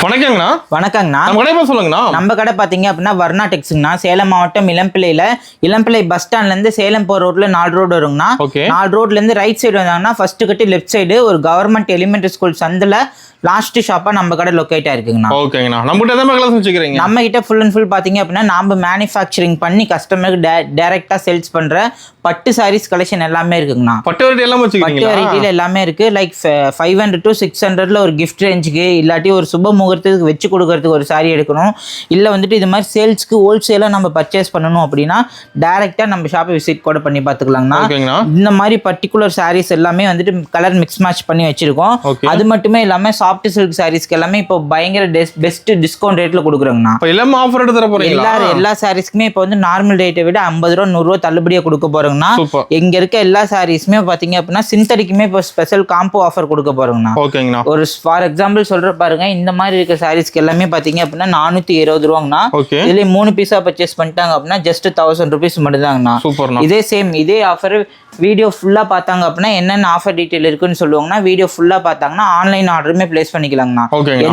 வணக்கங்கண்ணா. வணக்கங்கண்ணா. நம்ம கடை சொல்லுங்கண்ணா. நம்ம கடை பார்த்தீங்க அப்படின்னா வர்ணா டெக்ஸுங்கண்ணா. சேலம் மாவட்டம் இளம்பிள்ளை பஸ் ஸ்டாண்ட்ல இருந்து சேலம் போற ரோட்ல 4 ரோடு வருங்கண்ணா. 4 ரோட்ல இருந்து ரைட் சைடு வந்தாங்கன்னா ஃபர்ஸ்ட் கட்டி லெஃப்ட் சைடு ஒரு கவர்மெண்ட் எலிமெண்டரி ஸ்கூல் சந்தில லாஸ்ட் ஷாப்பா நம்ம கடை லொகேட் ஆயிருக்குங்கண்ணா. ஓகேங்கண்ணா. நம்ம கிட்ட எந்த கலர்ஸ் வச்சுக்கிறீங்க? நம்ம கிட்ட ஃபுல் அண்ட் ஃபுல் பாத்தீங்க அப்படின்னா நாம மேனுஃபேக்சரிங் பண்ணி கஸ்டமருக்கு டைரக்டா சேல்ஸ் பண்ற பட்டு சாரீஸ் கலெக்ஷன் எல்லாமே இருக்குங்கண்ணா. பட்டு வெரைட்டி எல்லாம் வச்சுக்கிறீங்க? பட்டு வெரைட்டில எல்லாமே இருக்கு. லைக் 500 to 600ல ஒரு கிஃப்ட் ரேஞ்சுக்கு இல்லாட்டி ஒரு சுப முகூர்த்தத்துக்கு வச்சு கொடுக்கறதுக்கு ஒரு சாரி எடுக்கணும். இல்ல வந்துட்டு இது மாதிரி சேல்ஸ்க்கு ஹோல்சேலா நம்ம பர்ச்சேஸ் பண்ணணும் அப்படின்னா டைரக்டா நம்ம ஷாப்பை விசிட் கூட பண்ணி பாத்துக்கலாங்கண்ணா. இந்த மாதிரி பர்டிகுலர் சாரீஸ் எல்லாமே வந்துட்டு கலர் மிக்ஸ் மேட்ச் பண்ணி வச்சிருக்கோம். அது மட்டுமே இல்லாம சாஃப்ட் சில்க் சாரீஸ்க்கு எல்லாமே இப்போ பயங்கர பெஸ்ட் டிஸ்கவுண்ட் ரேட்ல கொடுக்குறோங்கண்ணா. எல்லாமே ஆஃபர் எடுத்து தர போறீங்களா? எல்லா சாரீஸ்க்குமே இப்போ வந்து நார்மல் ரேட்டை விட 50 ரூபா 100 ரூபா தள்ளுபடியா கொடுக்க போறோங்கண்ணா. இங்க இருக்க எல்லா சாரீஸ்மே பாத்தீங்க அப்படின்னா சிந்தடிக்குமே இப்போ ஸ்பெஷல் காம்போ ஆஃபர் கொடுக்க போறோங்கண்ணா. ஓகேங்கண்ணா. ஒரு ஃபார் எக்ஸாம்பிள் சொல்ற பாருங்க, இந்த மாதிரி இருக்க சாரீஸ்க்கு எல்லாமே பாத்தீங்க அப்படின்னா 420 ரூபாங்கண்ணா. இதுல 3 பீஸா பர்ச்சேஸ் பண்ணிட்டாங்க அப்படின்னா ஜஸ்ட் 1000 rupees மட்டும் தாங்கண்ணா. இதே ஆஃபர் வீடியோ ஃபுல்லா பார்த்தாங்க அப்படின்னா என்னென்ன ஆஃபர் டீடைல் இருக்குன்னு சொல்லுவாங்கன்னா வீடியோ ஃபுல்லா பார்த்தாங்கன்னா ஆன்லைன் ஆர்டருமே பிளேஸ் பண்ணிக்கலாங்கண்ணா.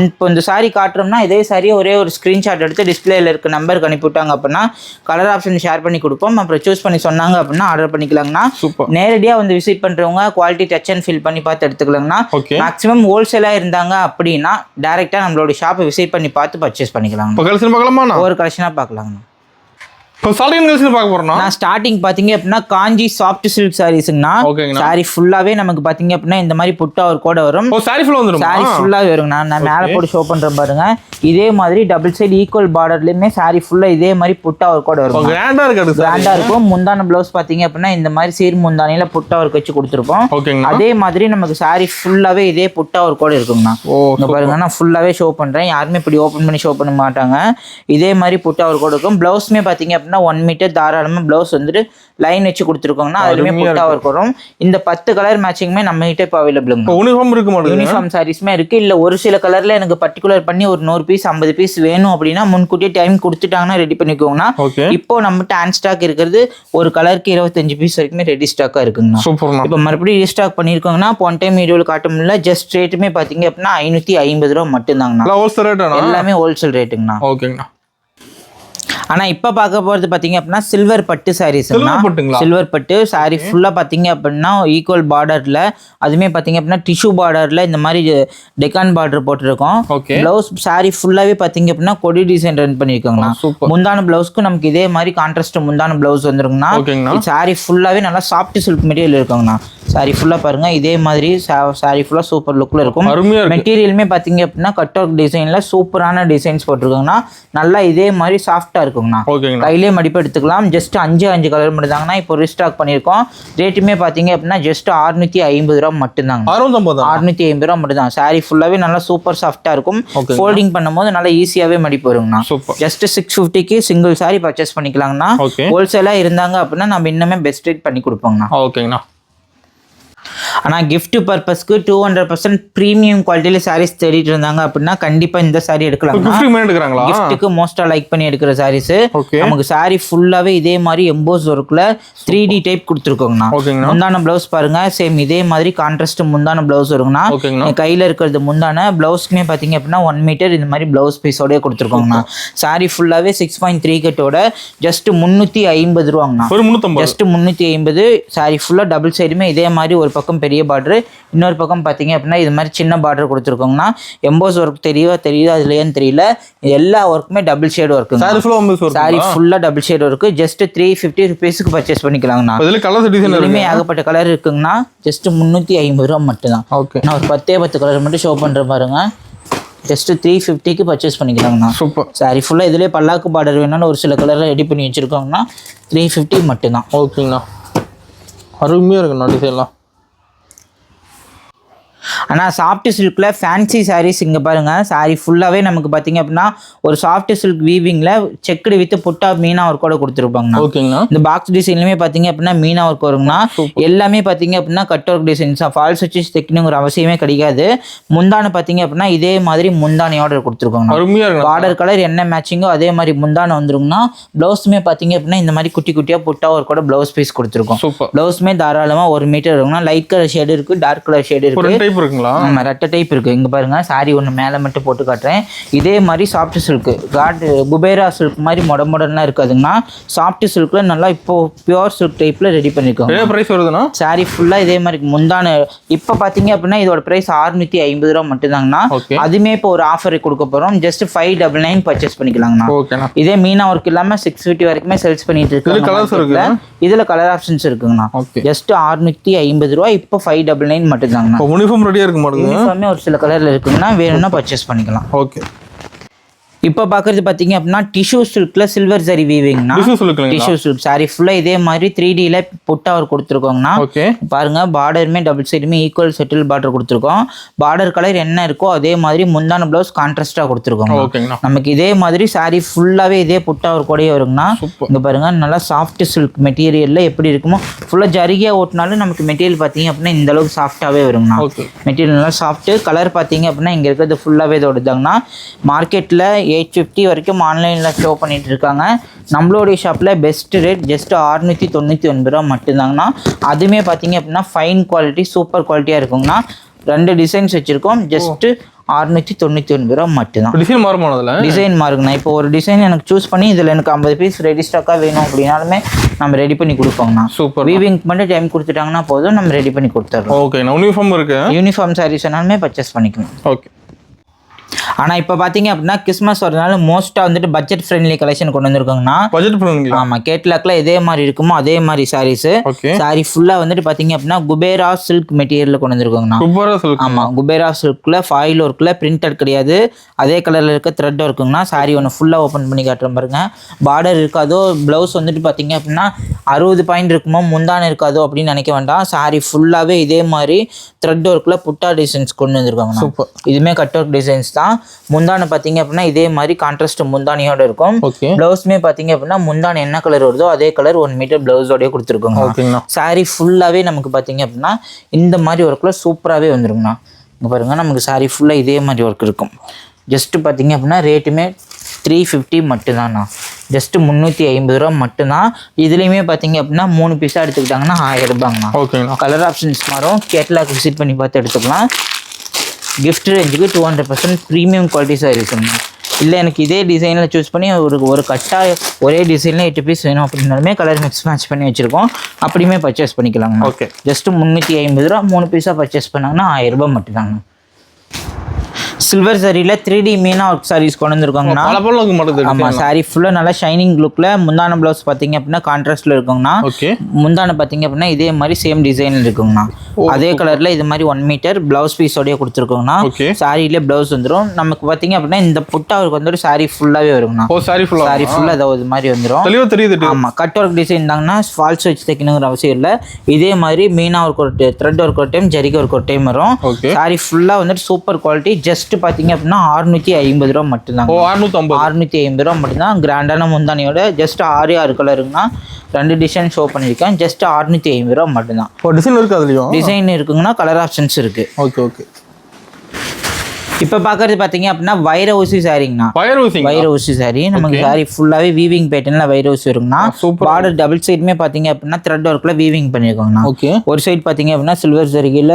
இப்போ இந்த சாரி காட்டுறோம்னா இதே சாரியை ஒரே ஒரு ஸ்கிரீன்ஷாட் எடுத்து டிஸ்பிளேல இருக்க நம்பருக்கு அனுப்பிவிட்டாங்க அப்படின்னா கலர் ஆப்ஷன் ஷேர் பண்ணி கொடுப்போம். அப்புறம் சூஸ் பண்ணி சொன்னாங்க அப்படின்னா ஆர்டர் பண்ணிக்கலாங்கண்ணா. நேரடியா வந்து விசிட் பண்றவங்க குவாலிட்டி டச் அண்ட் ஃபீல் பண்ணி பார்த்து எடுத்துக்கலாங்கண்ணா. மேக்ஸிமம் ஹோல்சேலா இருந்தாங்க அப்படின்னா டைரக்டா நம்மளோட ஷாப்பை விசிட் பண்ணி பார்த்து பர்ச்சேஸ் பண்ணிக்கலாம். ஒரு கலெக்ஷனா பார்க்கலாங்கண்ணா. ஸ்டார்டிங் பாத்தீங்க அப்படின்னா காஞ்சி சாஃப்ட் சில்க் சாரீஸ்ங்கண்ணா. சாரி ஃபுல்லாவே நமக்கு பாத்தீங்க அப்படின்னா இந்த மாதிரி புட்டா ஒரு கோட வரும். சாரி ஃபுல்லாவே வருங்கண்ணா. நான் மேல போட்டு ஷோ பண்றேன் பாருங்க. இதே மாதிரி டபுள் சைடு ஈக்குவல் பார்டர்லயுமே சாரி ஃபுல்லா இதே மாதிரி புட்டா ஒரு கோட வரும். கிராண்டா இருக்கும். முந்தான பிளவுஸ் பாத்தீங்க அப்படின்னா இந்த மாதிரி சீர் முந்தானில புட்டா ஒரு வச்சு கொடுத்துருப்போம். அதே மாதிரி நமக்கு சாரி ஃபுல்லாவே இதே புட்டா ஒரு கோட இருக்குங்கண்ணா. இங்க பாருங்க நான் ஃபுல்லாவே ஷோ பண்றேன். யாருமே இப்படி ஓபன் பண்ணி ஷோ பண்ண மாட்டாங்க. இதே மாதிரி புட்டா ஒரு கோட இருக்கும். பிளவுஸ்மே பாத்தீங்க அப்படின்னா 1 மீட்டர் தாராளமா பிளவுஸ் வந்துட்டு லைன் வச்சு கொடுத்துருக்கோங்கன்னா அதுலயுமே புட்டா ஒர்க் வரும். இந்த 10 கலர் மேட்சிங்குமே நம்ம கிட்ட இப்போ அவைலபிள். யூனிஃபார்ம் சாரீஸ்மே இருக்கு. இல்ல ஒரு சில கலர்ல எனக்கு பர்டிகுலர் பண்ணி ஒரு 100 பீஸ் 50 பீஸ் வேணும் அப்படின்னா முன்கூட்டியே டைம் கொடுத்துட்டாங்கன்னா ரெடி பண்ணிக்கோங்கண்ணா. இப்போ நம்மகிட்ட ஹேண்ட் ஸ்டாக் இருக்கிறது ஒரு கலருக்கு 25 பீஸ் வரைக்குமே ரெடி ஸ்டாக்கா இருக்குங்கண்ணா. இப்போ மறுபடியும் ரீஸ்டாக் பண்ணிருக்கோங்கன்னா போன டைம் வீடியோல காட்ட முடியல. ஜஸ்ட் ரேட்டுமே பாத்தீங்க அப்படின்னா 550 ரூபா மட்டும் தாங்கண்ணா. எல்லாமே ஹோல்சேல் ரேட்டுங்கண்ணா. ஆனா இப்ப பார்க்க போறது பாத்தீங்க அப்படின்னா சில்வர் பட்டு சாரீஸ். சில்வர் பட்டு சாரி ஃபுல்லா பாத்தீங்க அப்படின்னா ஈக்குவல் பார்டர்ல அதுமே பாத்தீங்க அப்படின்னா டிஷ்யூ பார்டர்ல இந்த மாதிரி டெக்கான் பார்டர் போட்டுருக்கோம். பிளவுஸ் சாரி ஃபுல்லாவே பாத்தீங்க அப்படின்னா கொடி டிசைன் ரன் பண்ணிருக்கோங்கண்ணா. முந்தான பிளவுஸ்க்கு நமக்கு இதே மாதிரி கான்ட்ராஸ்ட் முந்தான பிளவுஸ் வந்துருங்கண்ணா. சாரி ஃபுல்லாவே நல்லா சாஃப்ட் சில்க் மெட்டீரியல் இருக்குங்கண்ணா. சாரி ஃபுல்லா பாருங்க இதே மாதிரி சாரி ஃபுல்லா சூப்பர் லுக்ல இருக்கும். மெட்டீரியலுமே பாத்தீங்க அப்படின்னா கட் ஒர்க் டிசைன்ல சூப்பரான டிசைன்ஸ் போட்டிருக்காங்கன்னா நல்லா இதே மாதிரி சாஃப்டா இருக்குங்கண்ணா. கையிலே மடிப்பு எடுத்துக்கலாம். ஜஸ்ட் 5 கலர் மட்டும் தாங்கண்ணா. இப்போ ரீஸ்டாக் பண்ணிருக்கோம். ரேட்டுமே பாத்தீங்க அப்படின்னா ஜஸ்ட் 650 ரூபா மட்டும் தாங்க. 650 ரூபா மட்டும் தான். சாரி ஃபுல்லாவே நல்லா சூப்பர் சாஃப்டா இருக்கும். ஃபோல்டிங் பண்ணும்போது நல்லா ஈஸியாவே மடிப்பு வருங்கண்ணா. ஜஸ்ட் 650க்கு சிங்கிள் சாரி பர்ச்சேஸ் பண்ணிக்கலாங்கண்ணா. ஹோல்சேலா இருந்தாங்க அப்படின்னா நம்ம இன்னுமே பெஸ்ட் ரேட் பண்ணி கொடுப்போங்கண்ணா. ஓகேங்கண்ணா. ஆனால் கிஃப்ட் பர்பஸ்க்கு 200% ப்ரீமியம் குவாலிட்டியில சாரீஸ் தேடிட்டு இருந்தாங்க அப்படின்னா கண்டிப்பா இந்த சாரி எடுக்கலாம். கிஃப்ட்டுக்கு மோஸ்டா லைக் பண்ணி எடுக்கிற சாரீஸ். நமக்கு சாரி ஃபுல்லாவே இதே மாதிரி எம்போஸ் ஒர்க்ல 3D டைப் கொடுத்துருக்கோங்கண்ணா. முந்தான பிளவுஸ் பாருங்க சேம் இதே மாதிரி கான்ட்ராஸ்ட் முந்தான பிளவுஸ் வருங்கண்ணா. கையில இருக்கிறது முந்தான பிளவுஸ்க்குமே பாத்தீங்க அப்படின்னா 1 மீட்டர் இந்த மாதிரி பிளவுஸ் பீஸோட கொடுத்துருக்கோங்கண்ணா. சாரி ஃபுல்லாவே 6.3 கட்டோட ஜஸ்ட் 350 ரூபாங்கண்ணா. ஜஸ்ட் 350. சாரி ஃபுல்லா டபுள் சைடுமே இதே மாதிரி ஒரு பக்கம் பெரிய பார்டர், இன்னொரு பக்கம் பாத்தீங்க அப்படின்னா இது மாதிரி சின்ன பார்டர் கொடுத்துருக்கோங்கண்ணா. எம்போஸ் ஒர்க் தெரியுது அதுலன்னு தெரியல. எல்லா ஒர்க்குமே டபுள் ஷேட் ஒர்க். சாரி ஃபுல்லா டபுள் ஷேட் ஒர்க். ஜஸ்ட் 350 rupeesக்கு பர்ச்சேஸ் பண்ணிக்கலாங்கண்ணா. இதுலயுமே ஏகப்பட்ட கலர் இருக்குங்கண்ணா. ஜஸ்ட் 350 ரூபா மட்டும் தான். நான் ஒரு 10 கலர் மட்டும் ஷோ பண்றேன் பாருங்க. ஜஸ்ட் 350க்கு பர்ச்சேஸ் பண்ணிக்கலாங்கண்ணா. சாரி ஃபுல்லா இதுலயே பல்லாக்கு பார்டர் வேணும்னு ஒரு சில கலர்ல ரெடி பண்ணி வச்சிருக்கோங்கண்ணா. 350 மட்டும் தான். ஓகேங்கண்ணா. அருமையா இருக்குண்ணா டிசைன்லாம். ஆனால் சாஃப்ட் சில்கில் ஃபேன்சி சாரீஸ் இங்கே பாருங்கள். சாரி ஃபுல்லாகவே நமக்கு பார்த்தீங்க அப்படின்னா ஒரு சாஃப்ட் சில்க் வீவிங்கில் செக்குடு வித் புட்டா மீனா ஒர்க் கூட கொடுத்துருப்பாங்கண்ணா. ஓகேங்கண்ணா. இந்த பாக்ஸ் டிசைன்லையுமே பார்த்தீங்க அப்படின்னா மீனா ஒர்க் வருங்கண்ணா. எல்லாமே பார்த்தீங்க அப்படின்னா கட் ஒர்க் டிசைன்ஸ் தான். ஃபால்ஸ் வச்சு தைக்கணுங்கிற அவசியமே கிடையாது. முந்தானை பார்த்தீங்க அப்படின்னா இதே மாதிரி முந்தானை ஆர்டர் கொடுத்துருக்காங்க. பார்டர் கலர் என்ன மேட்சிங்கோ அதே மாதிரி முந்தானை வந்துருங்கண்ணா. பிளவுஸுமே பார்த்தீங்க அப்படின்னா இந்த மாதிரி குட்டி குட்டியாக புட்டா ஒர்க் கூட பிளவுஸ் பீஸ் கொடுத்துருக்கோம். பிளவுஸுமே தாராளமாக 1 மீட்டர் இருக்குங்கண்ணா. லைட் கலர் ஷேடு இருக்குது, டார்க் கலர் ஷேடு இருக்குது. டைப் இருக்குங்களா? ஆமாம், ரெட்டை டைப் இருக்குது. இங்கே பாருங்கள், சாரி ஒன்று மேலே மட்டும் போட்டு காட்டுறேன். இதே மாதிரி சாஃப்ட் சில்க்கு குபேரா சில்க் மாதிரி மொடலாம் இருக்காதுங்கண்ணா. சாஃப்ட் சில்கில் நல்லா இப்போது பியூர் சில்க் டைப்பில் ரெடி பண்ணியிருக்கோம். என்ன ப்ரைஸ் வருதுண்ணா? சாரி ஃபுல்லாக இதே மாதிரி முந்தான இப்போ பார்த்தீங்க அப்படின்னா இதோட ப்ரைஸ் 650 ரூபா மட்டும்தாங்கண்ணா. அதுவுமே இப்போ ஒரு ஆஃபர் கொடுக்க போகிறோம். ஜஸ்ட் 599 பர்ச்சேஸ் பண்ணிக்கலாங்கண்ணா. ஓகேண்ணா. இதே மீனா ஒர்க் இல்லாமல் 650 வரைக்குமே சேல்ஸ் பண்ணிட்டு இருக்கு. இதில் கலர் ஆப்ஷன்ஸ் இருக்குங்கண்ணா. ஜஸ்ட் 650 ரூபா, இப்போ 599 மட்டும்தாங்கண்ணா. யூனிஃபார்ம் ரெடியாக இருக்கு மாட்டேங்குது. யூனிஃபார்மே ஒரு சில கலரில் இருக்குங்கண்ணா. வேணும்னா பர்ச்சேஸ் பண்ணிக்கலாம். ஓகே. இப்போ பார்க்குறது பார்த்தீங்க அப்படின்னா டிஷ்யூ சில்கில் சில்வர் ஜரி வீவிங்னா. டிஷ்யூ சில்க் சாரி ஃபுல்லாக இதே மாதிரி 3Dயில் புட்டா அவர் கொடுத்துருக்கோங்கண்ணா. பாருங்க, பார்டருமே டபுள் சைடுமே ஈக்குவல் செட்டில் பார்டர் கொடுத்துருக்கோம். பார்டர் கலர் என்ன இருக்கோ அதே மாதிரி முந்தான ப்ளவுஸ் கான்ட்ராஸ்டாக கொடுத்துருக்கோம். நமக்கு இதே மாதிரி சாரி ஃபுல்லாகவே இதே புட்டா அவர் கூடயே வருங்கண்ணா. இங்கே பாருங்க, நல்லா சாஃப்ட் சில்க் மெட்டீரியலில் எப்படி இருக்குமோ ஃபுல்லாக ஜரிகையாக ஓட்டினாலும் நமக்கு மெட்டீரியல் பார்த்தீங்க அப்படின்னா இந்த அளவுக்கு சாஃப்டாகவே வருங்கண்ணா. மெட்டீரியல் நல்லா சாஃப்ட்டு. கலர் பார்த்தீங்க அப்படின்னா இங்கே இருக்கிறது ஃபுல்லாகவே இதோடதாங்கண்ணா. மார்க்கெட்டில் 850 வரைக்கும் ஆன்லைனில் ஷோ பண்ணிட்டு இருக்காங்க. நம்மளுடைய ஷாப்பில் பெஸ்ட் ரேட் ஜஸ்ட் 699 ரூபா மட்டும்தாங்கண்ணா. அதுவுமே பார்த்தீங்க அப்படின்னா ஃபைன் குவாலிட்டி, சூப்பர் குவாலிட்டியாக இருக்குங்கண்ணா. 2 டிசைன்ஸ் வச்சுருக்கோம். ஜஸ்ட்டு 699 ரூபா மட்டும்தான். டிசைன் மாறுமானதில்ல? டிசைன் மாறுங்கண்ணா. இப்போ ஒரு டிசைன் எனக்கு சூஸ் பண்ணி இதில் எனக்கு 50 பீஸ் ரெடி ஸ்டாக்காக வேணும் அப்படின்னாலுமே நம்ம ரெடி பண்ணி கொடுப்போங்கண்ணா. சூப்பர். வீவிங் மட்டும் டைம் கொடுத்துட்டாங்கன்னா போதும், நம்ம ரெடி பண்ணி கொடுத்துட்றோம். ஓகே. யூனிஃபார்ம் இருக்கு. யூனிஃபார்ம் சாரீஸ் வேணாலுமே பர்ச்சேஸ் பண்ணிக்கணும். ஓகே. ஆனால் இப்போ பார்த்தீங்க அப்படின்னா கிறிஸ்மஸ் வரதுனால மோஸ்ட்டாக வந்துட்டு பட்ஜெட் ஃப்ரெண்ட்லி கலெக்ஷன் கொண்டு வந்திருக்காங்கண்ணா. Budget friendly. ஆமாம், கேட்லாக்ல இதே மாதிரி இருக்குமோ அதே மாதிரி சாரீஸ். சாரி ஃபுல்லாக வந்துட்டு பார்த்தீங்க அப்படின்னா குபேரா சில்க் மெட்டீரியலில் கொண்டு வந்திருக்காங்கண்ணா. குபேரா சில்க். ஆமாம், குபேரா சில்கில் ஃபாயில் ஒர்க்கில் பிரிண்டட் கிடையாது, அதே கலரில் இருக்க த்ரெட் ஒர்க்குங்கண்ணா. சாரி ஒன்று ஃபுல்லாக ஓப்பன் பண்ணி காட்டுறேன் பாருங்க. பார்டர் இருக்காதோ, ப்ளவுஸ் வந்துட்டு பார்த்தீங்க அப்படின்னா 60 பாயிண்ட் இருக்குமோ, முந்தான இருக்காதோ அப்படின்னு நினைக்க வேண்டாம். சாரி ஃபுல்லாகவே இதே மாதிரி த்ரெட் ஒர்க்கில் புட்டா டிசைன்ஸ் கொண்டு வந்திருக்காங்கண்ணா. சூப்பர். இதுவுமே கட் ஒர்க் டிசைன்ஸ் தான். முந்தானை பார்த்தீங்க அப்படின்னா இதே மாதிரி கான்ட்ராஸ்ட் முந்தானியோட இருக்கும். பிளவுஸ்மே பார்த்தீங்க அப்படின்னா முந்தானை என்ன கலர் வருதோ அதே கலர் 1 மீட்டர் பிளவுஸோடய கொடுத்துருக்கோங்க. சாரி ஃபுல்லாகவே நமக்கு பார்த்தீங்க அப்படின்னா இந்த மாதிரி ஒர்க்கில் சூப்பராகவே வந்துருங்கண்ணா. இங்கே பாருங்கள், நமக்கு சாரி ஃபுல்லாக இதே மாதிரி ஒர்க் இருக்கும். ஜஸ்ட்டு பார்த்தீங்க அப்படின்னா ரேட்டுமே 350 மட்டும்தாண்ணா. ஜஸ்ட்டு 350 ரூபா மட்டும்தான். இதுலேயுமே பார்த்தீங்க அப்படின்னா 3 பீஸாக எடுத்துக்கிட்டாங்கன்னா 1000 ரூபாங்கண்ணா. கலர் ஆப்ஷன்ஸ் மாறும். கேட்லாக் விசிட் பண்ணி பார்த்து எடுத்துக்கலாம். கிஃப்ட் ரேஞ்சுக்கு 200% ப்ரீமியம் குவாலிட்டி சாரீஸுங்க. இல்லை எனக்கு இதே டிசைனில் சூஸ் பண்ணி ஒரு கட்டாக ஒரே டிசைனில் 8 பீஸ் வேணும் அப்படின்னாலுமே கலர் மிக்ஸ் மேட்ச் பண்ணி வச்சுருக்கோம். அப்படியுமே பர்ச்சேஸ் பண்ணிக்கலாங்க. ஓகே. ஜஸ்ட்டு 350 ரூபா, 3 பீஸாக பர்ச்சேஸ் பண்ணாங்கன்னா 1000 ரூபாய் மட்டும்தாங்க. சில்வர் சாரியில் 3D மீனா ஒர்க் சாரீஸ் கொண்டு வந்துருக்காங்கண்ணா. ஆமாம், சாரி ஃபுல்லாக நல்லா ஷைனிங் லுக்கில். முந்தான ப்ளவுஸ் பார்த்தீங்க அப்படின்னா கான்ட்ராஸ்டில் இருக்குங்கண்ணா. முந்தான பார்த்தீங்க அப்படின்னா இதே மாதிரி சேம் டிசைனில் இருக்குங்கண்ணா. அதே கலரில் இது மாதிரி 1 மீட்டர் ப்ளவுஸ் பீஸோடய கொடுத்துருக்கோங்கண்ணா. சாரியிலே ப்ளவுஸ் வந்துடும். நமக்கு பார்த்தீங்க அப்படின்னா இந்த புட்டா அவருக்கு வந்துட்டு சாரி ஃபுல்லாகவே வருங்கண்ணா. சாரி ஃபுல்லாக அதாவது இது மாதிரி வந்துடும். ஆமாம், கட் ஒர்க் டிசைன் தாங்கண்ணா. ஃபால்ஸ் வச்சு தைக்கணுங்கிற அவசியம் இல்லை. இதே மாதிரி மீனா ஒர்க் ஒரு த்ரெட் ஒர்க் ஒரு டைம், ஜரிகை ஒர்க் ஒரு டைம் வரும். சாரி ஃபுல்லாக வந்துட்டு சூப்பர் குவாலிட்டி. ஜஸ்ட் பார்த்தீங்க அப்படின்னா 650 ரூபா மட்டும்தான். 650 ரூபா மட்டும்தான். கிராண்டான முந்தானியோட ஜஸ்ட் 6 கலருங்கண்ணா. 2 டிசைன் ஷோ பண்ணியிருக்கேன். ஜஸ்ட் 650 ரூபா மட்டும்தான். டிசைன் இருக்கு, அதுலயும் டிசைன் இருக்குங்கன்னா கலர் ஆப்ஷன்ஸ் இருக்கு. Okay okay. இப்போ பார்க்கறது பார்த்தீங்க அப்படின்னா வைர ஊசி சாரிங்கண்ணா. வைர ஊசி சாரி நமக்கு சாரி ஃபுல்லாகவே வீவிங் பேட்டர்னில் வைர ஊசி வருங்கண்ணா. பார்டர் டபுள் சைடுமே பார்த்தீங்க அப்படின்னா த்ரெட் ஒர்க்கில் வீவிங் பண்ணியிருக்கோங்கண்ணா. ஒரு சைடு பார்த்தீங்க அப்படின்னா சில்வர் சரிகையில்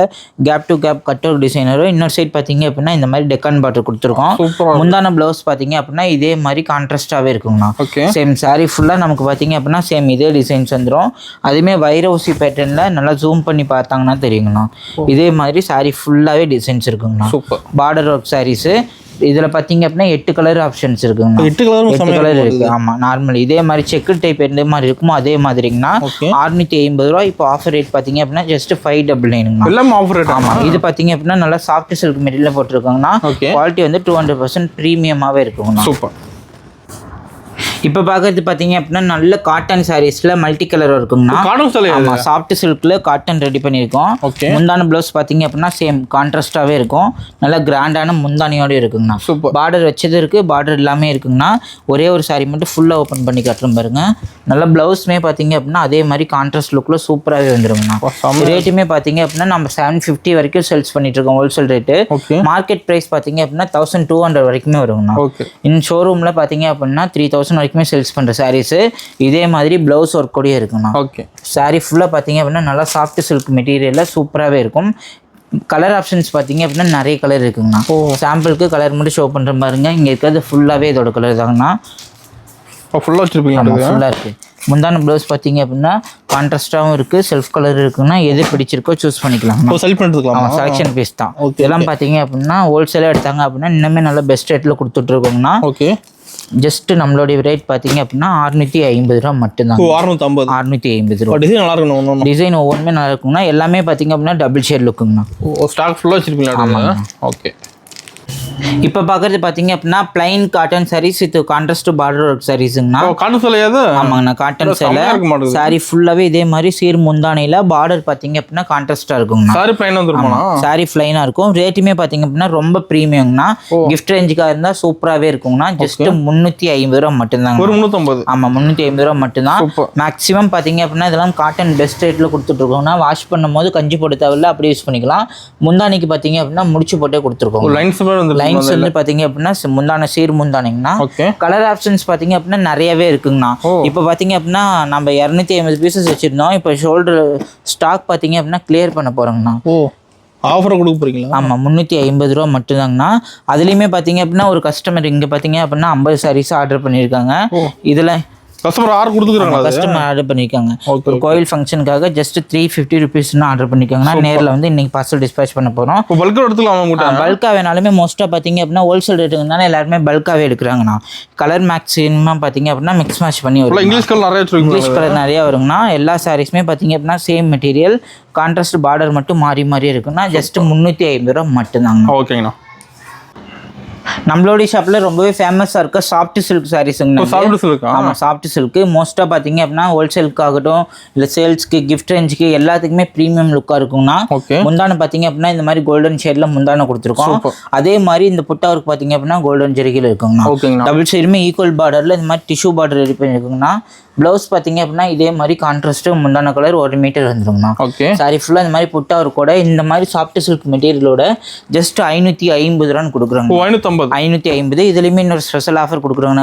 gap to gap cut work design வரும். இன்னொரு சைடு பார்த்தீங்க அப்படின்னா இந்த மாதிரி டெக்கான் பார்டர் கொடுத்துருக்கோம். முந்தான ப்ளவுஸ் பார்த்தீங்க அப்படின்னா இதே மாதிரி கான்ட்ராஸ்டாகவே இருக்குங்கண்ணா. சேம் சாரி ஃபுல்லாக நமக்கு பார்த்தீங்க அப்படின்னா சேம் இதே டிசைன்ஸ் வந்துடும். அதுவுமே வைர ஊசி பேட்டர்னில் நல்லா ஜூம் பண்ணி பார்த்தாங்கன்னா தெரியுங்கண்ணா. இதே மாதிரி சாரி ஃபுல்லாகவே டிசைன்ஸ் இருக்குங்கண்ணா. Border work saris. இதுல பாத்தீங்க அப்படின்னா 8 கலர் ஆப்ஷன்ஸ் இருக்குங்க. 8 கலர் இருக்கு. ஆமா, நார்மல் இதே மாதிரி செக் டைப் எந்த மாதிரி இருக்குமோ அதே மாதிரிங்கண்ணா. 650 ரூபா. இப்போ ஆஃபர் ரேட் பாத்தீங்க அப்படின்னா ஜஸ்ட் 599. ஆமா, இது பாத்தீங்க அப்படின்னா நல்லா சாஃப்ட் சில்க் மெட்டீரியல் போட்டிருக்காங்கன்னா. குவாலிட்டி வந்து 200% ப்ரீமியமாவே இருக்குங்கண்ணா. சூப்பர். இப்போ பார்க்கறது பார்த்தீங்க அப்படின்னா நல்ல காட்டன் சாரீஸில் மல்டி கலர் இருக்குங்கண்ணா. ஆமாம், சாஃப்ட் சில்கில் காட்டன் ரெடி பண்ணியிருக்கோம். முந்தான ப்ளவுஸ் பார்த்தீங்க அப்படின்னா சேம் கான்ட்ராஸ்டாகவே இருக்கும். நல்லா கிராண்டான முந்தானியோடு இருக்குங்கண்ணா. பார்டர் வச்சது இருக்குது, பார்டர் எல்லாமே இருக்குங்கண்ணா. ஒரே ஒரு சாரீ மட்டும் ஃபுல்லாக ஓப்பன் பண்ணி காட்டுறோம் பாருங்க. நல்ல ப்ளவுஸ்மே பார்த்தீங்க அப்படின்னா அதே மாதிரி கான்ட்ராஸ்ட் லுக்கில் சூப்பராகவே வந்துருங்கண்ணா. ரேட்டுமே பார்த்தீங்க அப்படின்னா நம்ம 750 வரைக்கும் சேல்ஸ் பண்ணிட்டு இருக்கோம் ஹோல்சேல் ரேட்டு. மார்க்கெட் ப்ரைஸ் பார்த்தீங்க அப்படின்னா 1200 வரைக்குமே வருங்கண்ணா. இன் ஷோரூமில் பார்த்தீங்க அப்படின்னா 3000 வரைக்கும் சேல்ஸ் பண்ற சாரீஸ். இதே மாதிரி பிளவுஸ் ஒர்க் கூடயே இருக்குண்ணா. ஓகே. சாரி ஃபுல்லா பாத்தீங்க அப்படின்னா நல்லா சாஃப்ட் சில்க் மெட்டீரியல்ல சூப்பராகவே இருக்கும். கலர் ஆப்ஷன்ஸ் பார்த்தீங்க அப்படின்னா நிறைய கலர் இருக்குங்கண்ணா. சாம்பிளுக்கு கலர் மட்டும் ஷோ பண்ணுற பாருங்க. இங்கே இருக்கிறது ஃபுல்லாகவே இதோட கலர் தாங்கண்ணா. ஃபுல்லாக வச்சுருப்பீங்க. ஃபுல்லாக இருக்குது. முந்தான ப்ளவுஸ் பார்த்தீங்க அப்படின்னா கான்ட்ராஸ்டாகவும் இருக்குது, செல்ஃப் கலர் இருக்குன்னா எது பிடிச்சிருக்கோ சூஸ் பண்ணிக்கலாம். செலக்ட் பண்ணிக்கலாம். செலெக்ஷன் பீஸ் தான். இதெல்லாம் பார்த்தீங்க அப்படின்னா ஹோல்சேலாக எடுத்தாங்க அப்படின்னா இன்னுமே நல்ல பெஸ்ட் ரேட்டில் கொடுத்துட்ருக்கோங்கண்ணா. ஓகே. ஜஸ்ட் நம்மளுடைய ரேட் பார்த்தீங்க அப்படின்னா 650 ரூபா மட்டும்தான். 650 ரூபா. டிசைன் நல்லா இருக்கணும். டிசைன் ஒவ்வொன்றுமே நல்லா இருக்குங்கண்ணா. எல்லாமே பார்த்தீங்க அப்படின்னா டபுள் ஷேட் லுக்குங்கண்ணா. ஸ்டாக் ஃபுல்லாக வச்சிருப்பீங்களா? ஓகே. இப்போ பார்க்குறது பார்த்தீங்க அப்படின்னா plain cotton saris with contrast border work சாரீஸுங்கண்ணா. காட்டன் சேலையாது? ஆமாங்கண்ணா, காட்டன் சேலை. சாரி ஃபுல்லாகவே இதே மாதிரி சீர் முந்தானையில் பார்டர் பார்த்தீங்க அப்படின்னா கான்ட்ராஸ்டாக இருக்குங்கண்ணா. சாரி பிளைனாக வந்துருமா? சாரி பிளைனாக இருக்கும். ரேட்டுமே பார்த்தீங்க அப்படின்னா ரொம்ப ப்ரீமியம்னா. கிஃப்ட் ரேஞ்சுக்காக இருந்தால் சூப்பராகவே இருக்குங்கண்ணா. ஜஸ்ட் 350 ரூபா மட்டும்தாங்க. 350? ஆமாம், 350 ரூபா மட்டும்தான். மேக்ஸிமம் பார்த்தீங்க அப்படின்னா இதெல்லாம் காட்டன் பெஸ்ட் ரேட்டில் கொடுத்துட்ருக்கோங்கண்ணா. வாஷ் பண்ணும் போது கஞ்சி போட்டு தேவையில்ல, அப்படியே யூஸ் பண்ணிக்கலாம். முந்தானைக்கு பார்த்தீங்க அப்படின்னா முடிச்சு போட்டே கொடுத்துருக்கோம். லைன்ஸ் வந்து பாத்தீங்க அப்படின்னா முந்தான சீர் முந்தானீங்கன்னா கலர் ஆப்ஷன்ஸ் பாத்தீங்க அப்படின்னா நிறையவே இருக்குங்கண்ணா. இப்போ பாத்தீங்க அப்படின்னா நம்ம 250 பீசஸ் வச்சிருந்தோம். இப்போ ஷோல்டர் ஸ்டாக் பாத்தீங்க அப்படின்னா கிளியர் பண்ண போறோங்கண்ணா. ஆஃபர் கொடுக்க போறீங்களா? ஆமா, 350 ரூபா மட்டும்தாங்கண்ணா. அதுலயுமே பாத்தீங்க அப்படின்னா ஒரு கஸ்டமர் இங்க பாத்தீங்க அப்படின்னா 50 சாரீஸ் ஆர்டர் பண்ணிருக்காங்க. இதுல கஸ்டமர் ஆர்டர் கொடுத்துருக்காங்க. கஸ்டமர் ஆர்டர் பண்ணிருக்காங்க. ஒரு கோயில் ஃபங்க்ஷனுக்காக ஜஸ்ட் 350 ருபீஸ்னு ஆர்டர் பண்ணிருக்காங்கன்னா நேரில் வந்து இன்னைக்கு பார்சல் டிஸ்பேச் பண்ண போறோம். பல்கா எடுத்துக்கலாம். பல்கா வேணாலுமே மோஸ்ட்டாக பார்த்தீங்க அப்படின்னா ஹோல்சேல் ரேட்டுங்கனால எல்லாருமே பல்காவே எடுக்கிறாங்கண்ணா. கலர் மேக்ஸிமம் பார்த்தீங்க அப்படின்னா மிக்ஸ் மேட்ச் பண்ணி வரும். இங்கிலீஷ் கலர் நிறைய வருங்கண்ணா. எல்லா சாரீஸுமே பார்த்தீங்க அப்படின்னா சேம் மெட்டீரியல், கான்ட்ராஸ்ட் பார்டர் மட்டும் மாறி மாறி இருக்குன்னா ஜஸ்ட் 350 ரூபா மட்டும்தாங்க. ஓகேங்கண்ணா. நம்மளோட ஷாப்ல ரொம்பவே ஃபேமஸா இருக்க சாஃப்ட் சில்க் சாரீஸ்ங்க. ஆமா, சாஃப்ட் சில்க் மோஸ்டா பாத்தீங்க அப்படின்னா ஹோல்சேலுக்காகட்டும் இல்ல சேல்ஸ்க்கு கிஃப்ட் ரேஞ்சுக்கு எல்லாத்துக்குமே ப்ரீமியம் லுக்கா இருக்கும்னா. முந்தான பாத்தீங்க அப்படின்னா இந்த மாதிரி கோல்டன் ஷேட்ல முந்தான கொடுத்துருக்கோம். அதே மாதிரி இந்த புட்டாவுக்கு பாத்தீங்க அப்படின்னா கோல்டன் ஜெரிகில் இருக்குங்கண்ணா. டபுள் சைடுமே ஈக்குவல் பார்டர்ல இந்த மாதிரி டிஷ்யூ பார்டர் ரெடி பண்ணிருக்குங்கண்ணா. பிளவுஸ் பாத்தீங்க அப்படின்னா இதே மாதிரி கான்ட்ராஸ்ட் முந்தான கலர் 1 மீட்டர் வந்துருங்கண்ணா. சாரி ஃபுல்லா இந்த மாதிரி புட்டா ஒரு கூட இந்த மாதிரி சாஃப்ட் சில்க் மெட்டீரியலோட ஜஸ்ட் 550 ரூபான்னு கொடுக்குறாங்க. 550. இதுலயுமே இன்னொரு ஸ்பெஷல் ஆஃபர் கொடுக்குறாங்க.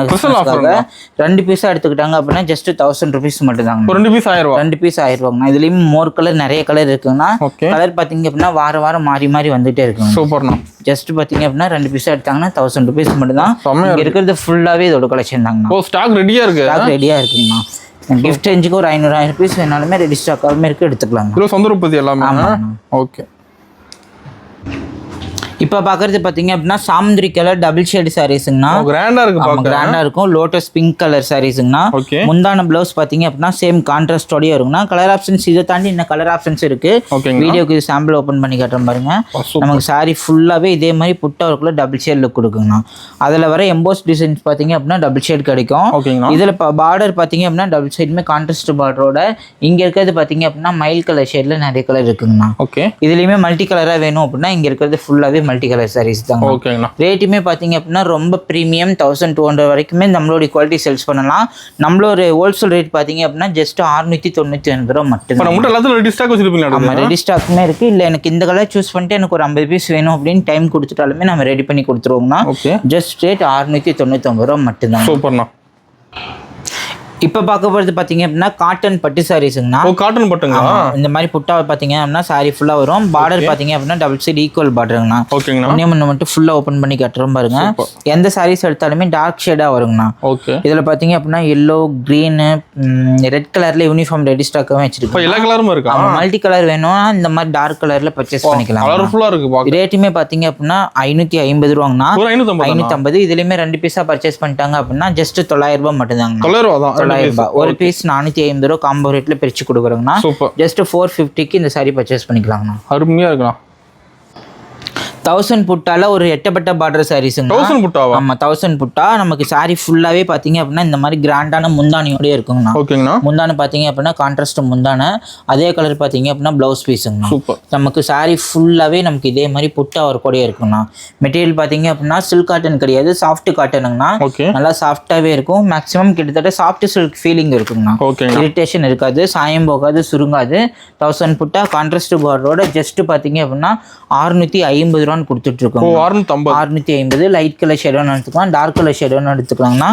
2 பீஸா எடுத்துக்கிட்டாங்க அப்படின்னா ஜஸ்ட் 1000 ருபீஸ் மட்டும் தாங்க. 2 பீஸ் 1000 ரூபா. 2 பீஸ் 1000 ரூபாங்கண்ணா. இதுலயும் மோர் கலர் நிறைய கலர் இருக்குங்கண்ணா. கலர் பாத்தீங்க அப்படின்னா வார வாரம் மாறி மாறி வந்துட்டே இருக்குங்க. சூப்பர்ண்ணா. ஜஸ்ட் பாத்தீங்க அப்படின்னா 2 பீஸா எடுத்தாங்கன்னா 1000 ருபீஸ் மட்டும் தான். இங்க இருக்கிறது ஃபுல்லாவே இதோட கலெக்ஷன் தாங்கண்ணா. ஸ்டாக் ரெடியா இருக்கு. ஸ்டாக் ரெடியா இருக்குங்கண்ணா. கிஃப்ட் ரேஞ்சுக்கு ஒரு 500 பீஸ் வேணாலுமே ரெடி ஸ்டாக்காகவே இருக்கு, எடுத்துக்கலாம். சொந்த உற்பத்தி எல்லாமே. ஓகே. இப்போ பார்க்குறது பார்த்தீங்க அப்படின்னா சாமுந்திரி கலர் டபுள் ஷேட் சாரீஸுங்கண்ணா. கிராண்டா இருக்கு, கிராண்டா இருக்கும். லோட்டஸ் பிங்க் கலர் சாரீஸுங்கண்ணா. முந்தான பிளவுஸ் பார்த்தீங்க அப்படின்னா சேம் கான்ட்ராஸ்டோடய இருக்குங்கண்ணா. கலர் ஆப்ஷன்ஸ் இதை தாண்டி இன்னும் கலர் ஆப்ஷன்ஸ் இருக்கு. வீடியோக்கு இது சாம்பிள் ஓப்பன் பண்ணி காட்டுறேன் பாருங்க. நமக்கு சாரி ஃபுல்லாகவே இதே மாதிரி புட்டா ஒர்க்கில் டபுள் ஷேட் லுக் கொடுக்குங்கண்ணா. அதில் வர எம்போஸ் டிசைன்ஸ் பார்த்தீங்க அப்படின்னா டபுள் ஷேட் கிடைக்கும். இதில் பார்டர் பார்த்தீங்க அப்படின்னா டபுள் ஷேடுமே கான்ட்ராஸ்ட் பார்டரோட. இங்கே இருக்கிறது பார்த்தீங்க அப்படின்னா மைல் கலர் ஷேட்ல நிறைய கலர் இருக்குங்கண்ணா. இதுலேயுமே மல்டி கலராக வேணும் அப்படின்னா இங்கே இருக்கிறது ஃபுல்லாகவே மல்டி கலர் சாரீஸ் தான். ரேட்டுமே பாத்தீங்க அப்படின்னா ரொம்ப பிரீமியம் 1200 வரைக்குமே நம்மளோட குவாலிட்டி சேல்ஸ் பண்ணலாம். நம்மளோட ஹோல்சேல் ரேட் பாத்தீங்க அப்படின்னா ஜஸ்ட் 699 ரூபா மட்டும். ரெடி ஸ்டாக்குமே இருக்கு. இல்ல எனக்கு இந்த கலர் சூஸ் பண்ணிட்டு எனக்கு ஒரு 50 பீஸ் வேணும் அப்படின்னு டைம் கொடுத்துட்டாலுமே நம்ம ரெடி பண்ணி கொடுத்துருவோம்னா ஜஸ்ட் ரேட் 699 ரூபா மட்டும் தான். சூப்பர்ண்ணா. இப்போ பார்க்க போகிறது பார்த்தீங்க அப்படின்னா காட்டன் பட்டு சாரீஸுங்கண்ணா. காட்டன் பட்டுங்க. இந்த மாதிரி புட்டாவை பார்த்தீங்க அப்படின்னா சாரி ஃபுல்லாக வரும். பார்டர் பார்த்தீங்க அப்படின்னா டபுள் சைடு ஈக்குவல் பார்டருங்கண்ணா. ஒன்று மட்டும் ஃபுல்லாக ஓப்பன் பண்ணி கட்டுறோம் பாருங்க. எந்த சாரீஸ் எடுத்தாலுமே டார்க் ஷேடாக வருங்கண்ணா. இதில் பார்த்தீங்க அப்படின்னா எல்லோ, கிரீனு, ரெட் கலர்ல யூனிஃபார்ம் ரெடி ஸ்டாக்காக வச்சிருக்கோம். எல்லா கலரும் இருக்கு. மல்டி கலர் வேணும்னா இந்த மாதிரி டார்க் கலர்ல பர்ச்சேஸ் பண்ணிக்கலாம். ரேட்டுமே பார்த்தீங்க அப்படின்னா 550 ரூபாங்கண்ணா. 550. இதுலயுமே 2 பீஸா பர்ச்சேஸ் பண்ணிட்டாங்க அப்படின்னா ஜஸ்ட் 900 ரூபாய் மட்டும் தாங்க. 900 தான். ஒரு பீஸ் 450 ரூபா காம்போ ரேட்ல பிரிச்சு கொடுக்குறோங்கண்ணா. ஜஸ்ட் 450க்கு இந்த சாரி பர்ச்சேஸ் பண்ணிக்கலாங்கண்ணா. அருமையா இருக்குண்ணா. 1000 புட்டால ஒரு எட்டப்பட்ட பார்டர் சாரீஸுங்க. 1000 புட்டாவா? ஆமா, 1000 புட்டா. நமக்கு சாரி ஃபுல்லாவே பாத்தீங்க அப்படின்னா இந்த மாதிரி கிராண்டான முந்தானியோட இருக்குங்கண்ணா. ஓகேங்கண்ணா. முந்தான பாத்தீங்க அப்படின்னா கான்ட்ராஸ்ட் முந்தான, அதே கலர் பாத்தீங்க அப்படின்னா பிளவுஸ் பீஸுங்கண்ணா. சூப்பர். நமக்கு சாரி ஃபுல்லாவே நமக்கு இதே மாதிரி புட்டா ஒரு கூட இருக்குங்கண்ணா. மெட்டீரியல் பாத்தீங்க அப்படின்னா சில்க் காட்டன் கிடையாது, சாஃப்ட் காட்டனுங்கண்ணா. நல்லா சாஃப்டாவே இருக்கும். மேக்ஸிமம் கிட்டத்தட்ட சாஃப்ட் சில்க் ஃபீலிங் இருக்குங்கண்ணா. இரிட்டேஷன் இருக்காது, சாயம் போகாது, சுருங்காது. 1000 புட்டா கான்ட்ராஸ்ட் பார்டரோட ஜஸ்ட் பாத்தீங்க அப்படின்னா 650 ரூபா டிஸ்கவுண்ட் கொடுத்துட்டு இருக்கோம். 650 லைட் கலர் ஷேடோன்னு எடுத்துக்கலாம், டார்க் கலர் ஷேடோன்னு எடுத்துக்கலாம்னா